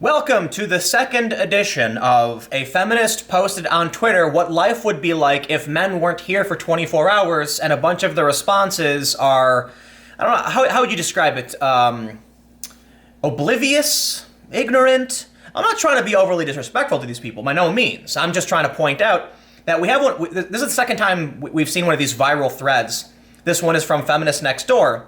Welcome to the second edition of A Feminist posted on Twitter what life would be like if men weren't here for 24 hours, and a bunch of the responses are, I don't know, how would you describe it? Oblivious? Ignorant? I'm not trying to be overly disrespectful to these people, by no means. I'm just trying to point out that we have one, this is the second time we've seen one of these viral threads. This one is from Feminists next door,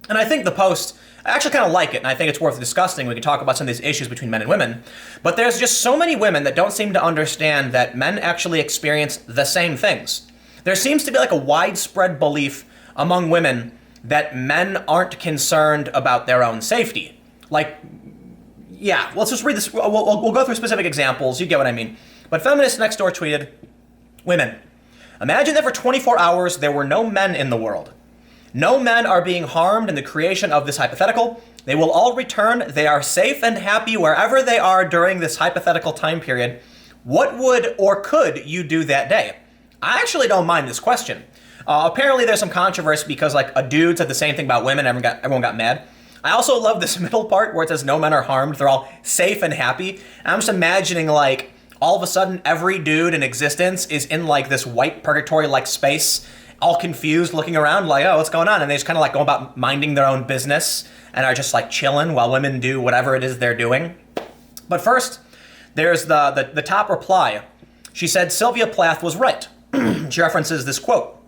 and I think the post, I actually kind of like it, and I think it's worth discussing. We can talk about some of these issues between men and women. But there's just so many women that don't seem to understand that men actually experience the same things. There seems to be like a widespread belief among women that men aren't concerned about their own safety. Like, yeah, let's just read this. We'll go through specific examples. You get what I mean. But Feminists Next Door tweeted, "Women, imagine that for 24 hours there were no men in the world. No men are being harmed in the creation of this hypothetical. They will all return. They are safe and happy wherever they are during this hypothetical time period. What would or could you do that day?" I actually don't mind this question. Apparently there's some controversy because like a dude said the same thing about women. Everyone got mad. I also love this middle part where it says no men are harmed. They're all safe and happy. And I'm just imagining like all of a sudden every dude in existence is in like this white purgatory-like space, all confused, looking around like, oh, what's going on? And they just kind of like go about minding their own business and are just like chilling while women do whatever it is they're doing. But first, there's the top reply. She said Sylvia Plath was right. She references this quote.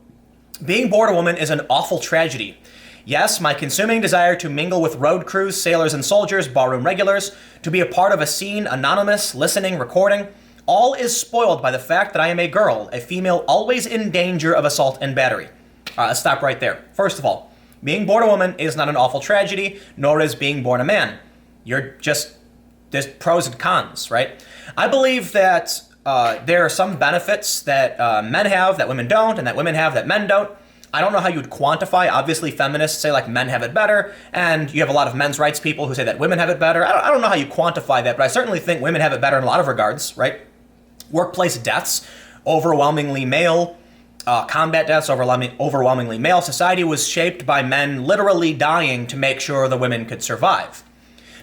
"Being bored a woman is an awful tragedy. Yes, my consuming desire to mingle with road crews, sailors and soldiers, barroom regulars, to be a part of a scene, anonymous, listening, recording, all is spoiled by the fact that I am a girl, a female always in danger of assault and battery." Let's stop right there. First of all, being born a woman is not an awful tragedy, nor is being born a man. There's pros and cons, right? I believe that there are some benefits that men have that women don't, and that women have that men don't. I don't know how you'd quantify. Obviously, feminists say like men have it better, and you have a lot of men's rights people who say that women have it better. I don't know how you quantify that, but I certainly think women have it better in a lot of regards, right? Workplace deaths, overwhelmingly male. Combat deaths, overwhelmingly male. Society was shaped by men literally dying to make sure the women could survive.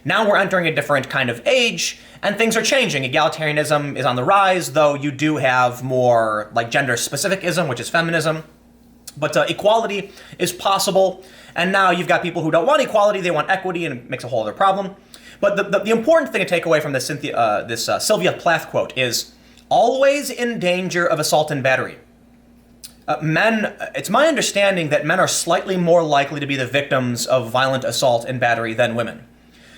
Now we're entering a different kind of age, and things are changing. Egalitarianism is on the rise, though you do have more like gender-specificism, which is feminism. But equality is possible, and now you've got people who don't want equality, they want equity, and it makes a whole other problem. But the important thing to take away from this Sylvia Plath quote is, always in danger of assault and battery. It's my understanding that men are slightly more likely to be the victims of violent assault and battery than women.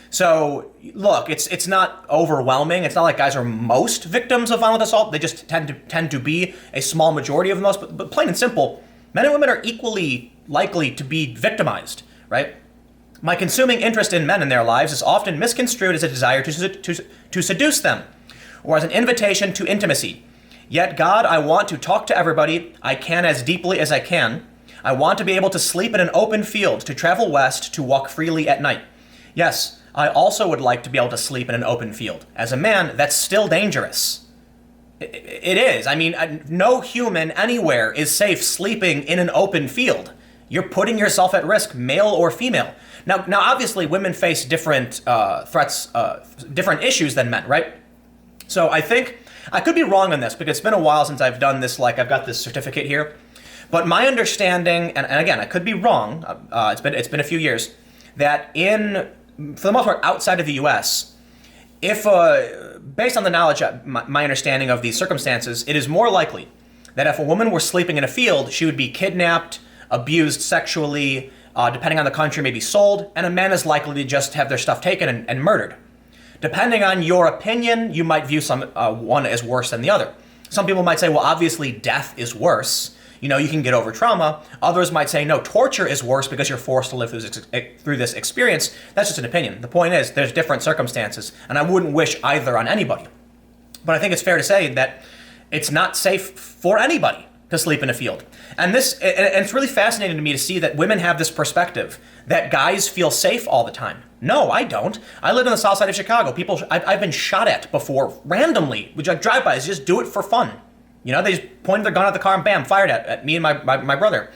So, look, it's not overwhelming. It's not like guys are most victims of violent assault. They just tend to be a small majority of most. But plain and simple, men and women are equally likely to be victimized, right? My consuming interest in men in their lives is often misconstrued as a desire to seduce them, or as an invitation to intimacy. Yet, God, I want to talk to everybody. I can as deeply as I can. I want to be able to sleep in an open field, to travel west, to walk freely at night. Yes, I also would like to be able to sleep in an open field. As a man, that's still dangerous. It is. I mean, no human anywhere is safe sleeping in an open field. You're putting yourself at risk, male or female. Now, obviously, women face different threats, different issues than men, right? So I think, I could be wrong on this because it's been a while since I've done this, like I've got this certificate here. But my understanding, and again, I could be wrong, it's been a few years, that for the most part, outside of the US, if, based on the knowledge, my understanding of these circumstances, it is more likely that if a woman were sleeping in a field, she would be kidnapped, abused sexually, depending on the country, maybe sold, and a man is likely to just have their stuff taken and murdered. Depending on your opinion, you might view one as worse than the other. Some people might say, well, obviously death is worse. You know, you can get over trauma. Others might say, no, torture is worse because you're forced to live through this experience. That's just an opinion. The point is, there's different circumstances, and I wouldn't wish either on anybody. But I think it's fair to say that it's not safe for anybody to sleep in a field. And it's really fascinating to me to see that women have this perspective that guys feel safe all the time. No, I don't. I live in the south side of Chicago. I've been shot at before randomly, which like drive-bys, just do it for fun. You know, they just pointed their gun at the car and bam, fired at me and my brother.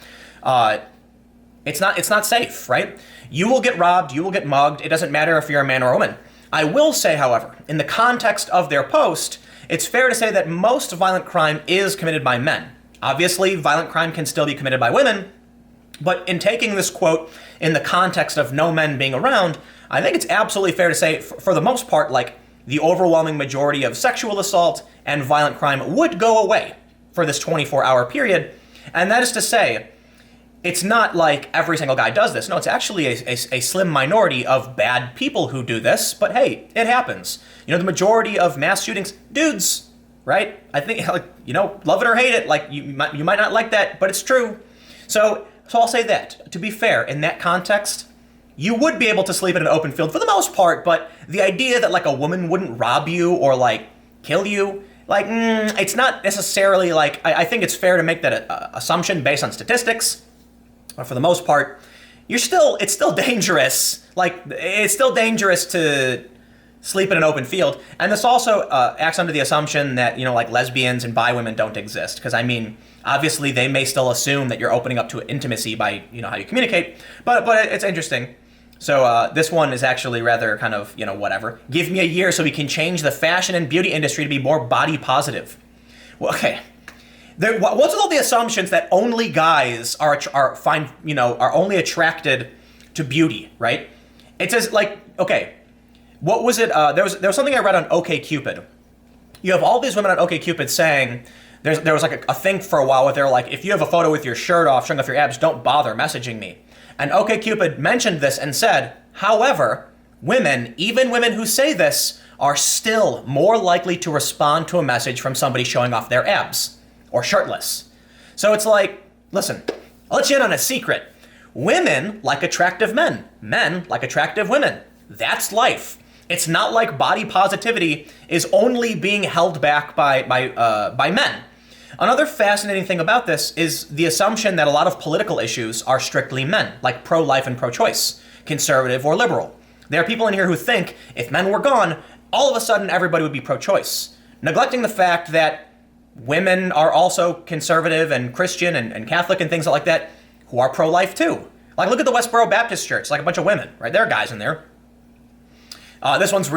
It's not safe, right? You will get robbed, you will get mugged. It doesn't matter if you're a man or a woman. I will say, however, in the context of their post, it's fair to say that most violent crime is committed by men. Obviously, violent crime can still be committed by women, but in taking this quote in the context of no men being around, I think it's absolutely fair to say, for the most part, like, the overwhelming majority of sexual assault and violent crime would go away for this 24-hour period. And that is to say, it's not like every single guy does this. No, it's actually a slim minority of bad people who do this, but hey, it happens. You know, the majority of mass shootings, dudes, right? I think, like, you know, love it or hate it, like, you might not like that, but it's true. So I'll say that, to be fair, in that context, you would be able to sleep in an open field for the most part, but the idea that, like, a woman wouldn't rob you or, like, kill you, like, it's not necessarily, like, I think it's fair to make that assumption based on statistics. But for the most part, it's still dangerous. Like, it's still dangerous to sleep in an open field. And this also acts under the assumption that, you know, like, lesbians and bi women don't exist. Because, I mean, obviously they may still assume that you're opening up to intimacy by, you know, how you communicate. But it's interesting. So this one is actually rather kind of, you know, whatever. Give me a year so we can change the fashion and beauty industry to be more body positive. Well, okay. What's with all the assumptions that only guys are only attracted to beauty, right? It says, like, okay, what was it? There was something I read on OkCupid. You have all these women on OkCupid saying there was like a thing for a while where they're like, if you have a photo with your shirt off, showing off your abs, don't bother messaging me. And OkCupid mentioned this and said, however, women, even women who say this, are still more likely to respond to a message from somebody showing off their abs. Or shirtless. So it's like, listen, I'll let you in on a secret. Women like attractive men. Men like attractive women. That's life. It's not like body positivity is only being held back by men. Another fascinating thing about this is the assumption that a lot of political issues are strictly men, like pro-life and pro-choice, conservative or liberal. There are people in here who think if men were gone, all of a sudden everybody would be pro-choice, neglecting the fact that women are also conservative and Christian and Catholic and things like that who are pro-life too. Like, look at the Westboro Baptist Church, like a bunch of women, right? There are guys in there. This one's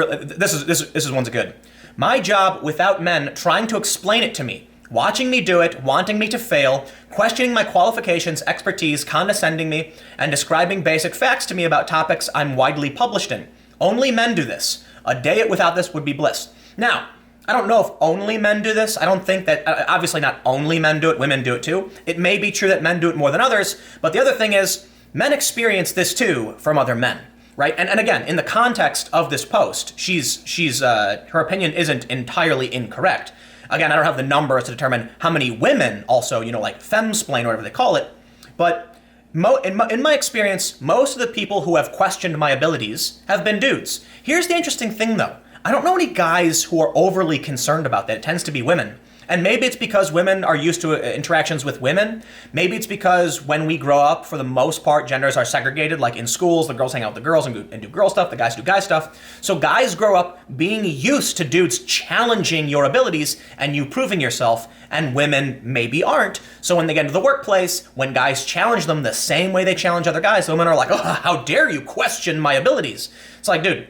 good. My job without men trying to explain it to me, watching me do it, wanting me to fail, questioning my qualifications, expertise, condescending me, and describing basic facts to me about topics I'm widely published in. Only men do this. A day without this would be bliss. Now, I don't know if only men do this. I don't think that, obviously not only men do it, women do it too. It may be true that men do it more than others, but the other thing is, men experience this too from other men, right? And again, in the context of this post, her opinion isn't entirely incorrect. Again, I don't have the numbers to determine how many women also, you know, like femsplain or whatever they call it, but in my experience, most of the people who have questioned my abilities have been dudes. Here's the interesting thing though. I don't know any guys who are overly concerned about that. It tends to be women. And maybe it's because women are used to interactions with women. Maybe it's because when we grow up, for the most part, genders are segregated. Like in schools, the girls hang out with the girls and do girl stuff, the guys do guy stuff. So guys grow up being used to dudes challenging your abilities and you proving yourself, and women maybe aren't. So when they get into the workplace, when guys challenge them the same way they challenge other guys, women are like, oh, how dare you question my abilities? It's like, dude,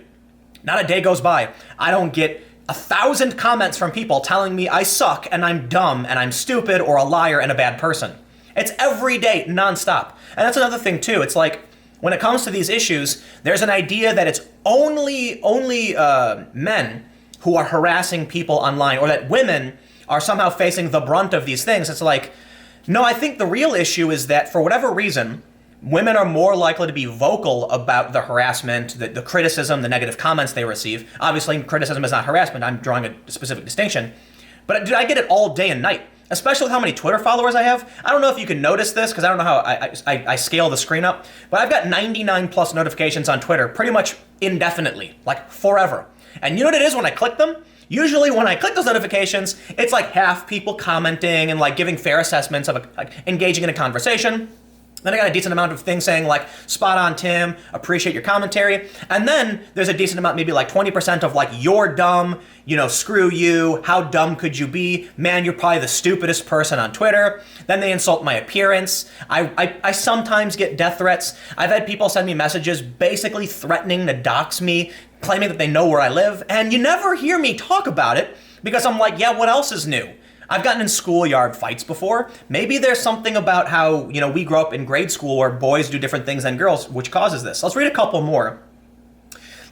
not a day goes by I don't get 1,000 comments from people telling me I suck and I'm dumb and I'm stupid or a liar and a bad person. It's every day, nonstop. And that's another thing too. It's like, when it comes to these issues, there's an idea that it's only men who are harassing people online, or that women are somehow facing the brunt of these things. It's like, no, I think the real issue is that for whatever reason, women are more likely to be vocal about the harassment, the criticism, the negative comments they receive. Obviously, criticism is not harassment. I'm drawing a specific distinction. But dude, I get it all day and night, especially with how many Twitter followers I have. I don't know if you can notice this, because I don't know how I scale the screen up, but I've got 99 plus notifications on Twitter pretty much indefinitely, like forever. And you know what it is when I click them? Usually when I click those notifications, it's like half people commenting and like giving fair assessments of engaging in a conversation. Then I got a decent amount of things saying like, spot on, Tim, appreciate your commentary. And then there's a decent amount, maybe like 20% of like, you're dumb, you know, screw you, how dumb could you be? Man, you're probably the stupidest person on Twitter. Then they insult my appearance. I sometimes get death threats. I've had people send me messages basically threatening to dox me, claiming that they know where I live, and you never hear me talk about it because I'm like, yeah, what else is new? I've gotten in schoolyard fights before. Maybe there's something about how, we grow up in grade school where boys do different things than girls, which causes this. Let's read a couple more.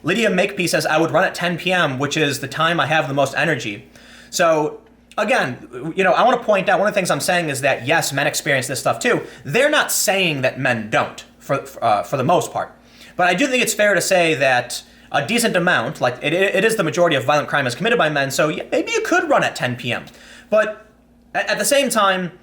Lydia Makepeace says, I would run at 10 p.m., which is the time I have the most energy. So, again, I want to point out, one of the things I'm saying is that, yes, men experience this stuff too. They're not saying that men don't, for the most part. But I do think it's fair to say that a decent amount, like it is the majority of violent crime is committed by men, so yeah, maybe you could run at 10 p.m. But at the same time,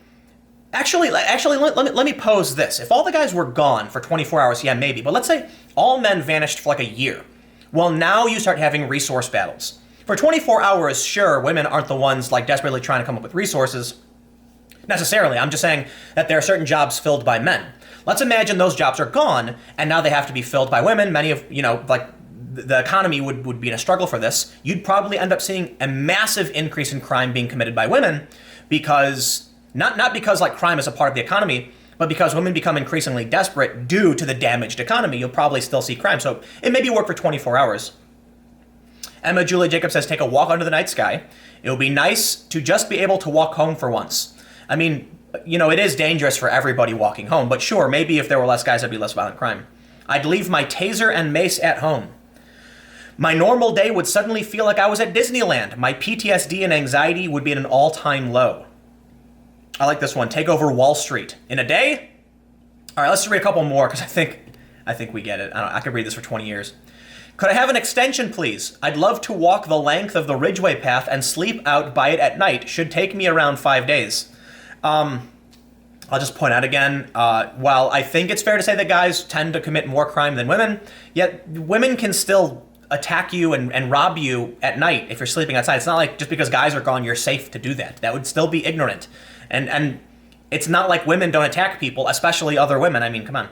actually, let me pose this. If all the guys were gone for 24 hours, yeah, maybe. But let's say all men vanished for like a year. Well, now you start having resource battles. For 24 hours, sure, women aren't the ones like desperately trying to come up with resources. Necessarily, I'm just saying that there are certain jobs filled by men. Let's imagine those jobs are gone, and now they have to be filled by women. Many of, the economy would be in a struggle for this. You'd probably end up seeing a massive increase in crime being committed by women because, not because like crime is a part of the economy, but because women become increasingly desperate due to the damaged economy, you'll probably still see crime. So it maybe work for 24 hours. Emma Julia Jacobs says, take a walk under the night sky. It would be nice to just be able to walk home for once. I mean, it is dangerous for everybody walking home, but sure, maybe if there were less guys, there'd be less violent crime. I'd leave my taser and mace at home. My normal day would suddenly feel like I was at Disneyland. My PTSD and anxiety would be at an all-time low. I like this one. Take over Wall Street. In a day? All right, let's just read a couple more because I think we get it. I could read this for 20 years. Could I have an extension, please? I'd love to walk the length of the Ridgeway path and sleep out by it at night. Should take me around 5 days. I'll just point out again, while I think it's fair to say that guys tend to commit more crime than women, yet women can still attack you and rob you at night if you're sleeping outside. It's not like just because guys are gone, you're safe to do that. That would still be ignorant. And it's not like women don't attack people, especially other women. I mean, come on.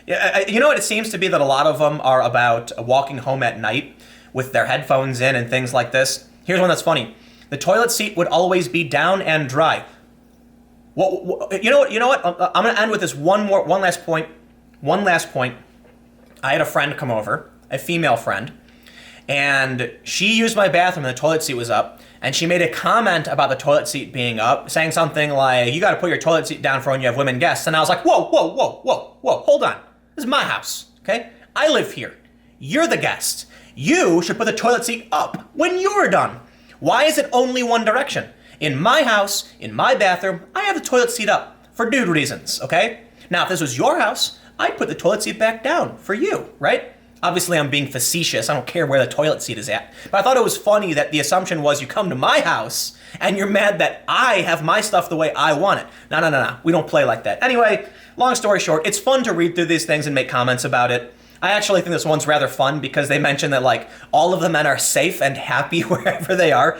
You know what? It seems to be that a lot of them are about walking home at night with their headphones in and things like this. Here's one that's funny. The toilet seat would always be down and dry. Well, you know what? I'm going to end with this one last point. I had a friend come over, a female friend, and she used my bathroom and the toilet seat was up. And she made a comment about the toilet seat being up, saying something like, you got to put your toilet seat down for when you have women guests. And I was like, whoa, hold on. This is my house, okay? I live here. You're the guest. You should put the toilet seat up when you're done. Why is it only one direction? In my house, in my bathroom, I have the toilet seat up for dude reasons, okay? Now, if this was your house, I'd put the toilet seat back down for you, right? Obviously, I'm being facetious. I don't care where the toilet seat is at. But I thought it was funny that the assumption was you come to my house and you're mad that I have my stuff the way I want it. No. We don't play like that. Anyway, long story short, it's fun to read through these things and make comments about it. I actually think this one's rather fun because they mention that like all of the men are safe and happy wherever they are.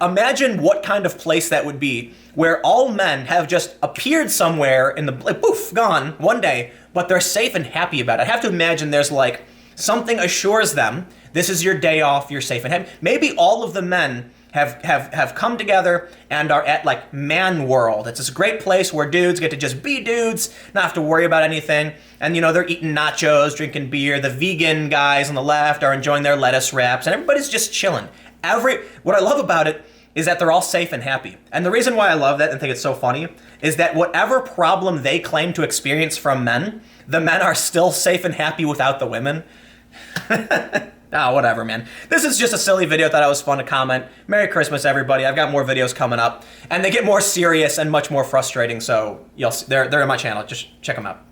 Imagine what kind of place that would be where all men have just appeared somewhere in the poof, gone one day, but they're safe and happy about it. I have to imagine there's like something assures them this is your day off, you're safe and happy. Maybe all of the men have come together and are at like Man World. It's this great place where dudes get to just be dudes, not have to worry about anything. And they're eating nachos, drinking beer. The vegan guys on the left are enjoying their lettuce wraps, and everybody's just chilling. What I love about it is that they're all safe and happy. And the reason why I love that and think it's so funny is that whatever problem they claim to experience from men, the men are still safe and happy without the women. Whatever, man. This is just a silly video. Thought it was fun to comment. Merry Christmas, everybody. I've got more videos coming up, and they get more serious and much more frustrating, so they're in my channel. Just check them out.